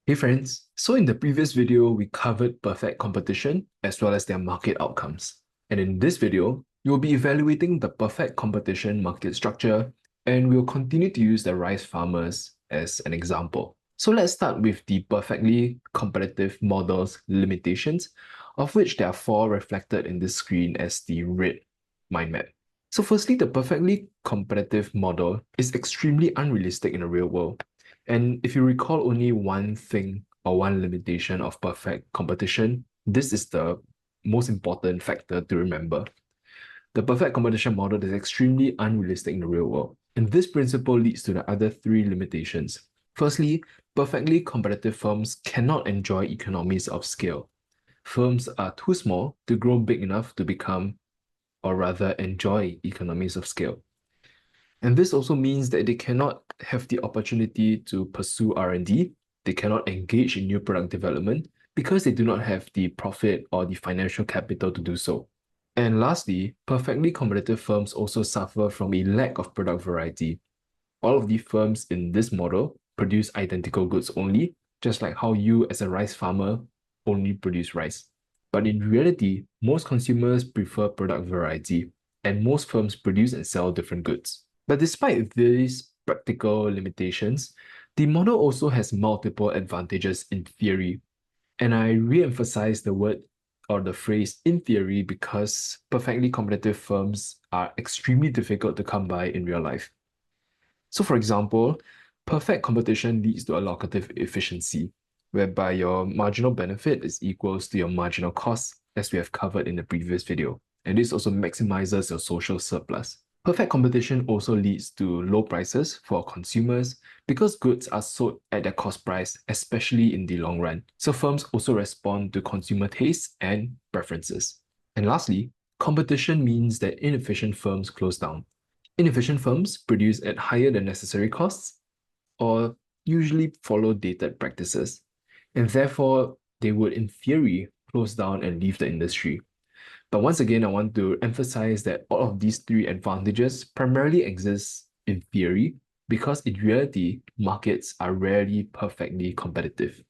Hey friends, so in the previous video, we covered perfect competition as well as their market outcomes. And in this video, you'll be evaluating the perfect competition market structure, and we'll continue to use the rice farmers as an example. So let's start with the perfectly competitive model's limitations, of which there are four reflected in this screen as the red mind map. So firstly, the perfectly competitive model is extremely unrealistic in the real world. And if you recall only one thing or one limitation of perfect competition, this is the most important factor to remember. The perfect competition model is extremely unrealistic in the real world. And this principle leads to the other three limitations. Firstly, perfectly competitive firms cannot enjoy economies of scale. Firms are too small to grow big enough to become, or rather enjoy, economies of scale. And this also means that they cannot have the opportunity to pursue R&D, they cannot engage in new product development because they do not have the profit or the financial capital to do so. And lastly, perfectly competitive firms also suffer from a lack of product variety. All of the firms in this model produce identical goods only, just like how you as a rice farmer only produce rice. But in reality, most consumers prefer product variety, and most firms produce and sell different goods. But despite these practical limitations, the model also has multiple advantages in theory. And I re-emphasize the word or the phrase in theory because perfectly competitive firms are extremely difficult to come by in real life. So for example, perfect competition leads to allocative efficiency, whereby your marginal benefit is equals to your marginal cost, as we have covered in the previous video. And this also maximizes your social surplus. Perfect competition also leads to low prices for consumers because goods are sold at their cost price, especially in the long run. So firms also respond to consumer tastes and preferences. And lastly, competition means that inefficient firms close down. Inefficient firms produce at higher than necessary costs or usually follow dated practices, and therefore they would, in theory, close down and leave the industry. But once again, I want to emphasize that all of these three advantages primarily exist in theory because in reality, markets are rarely perfectly competitive.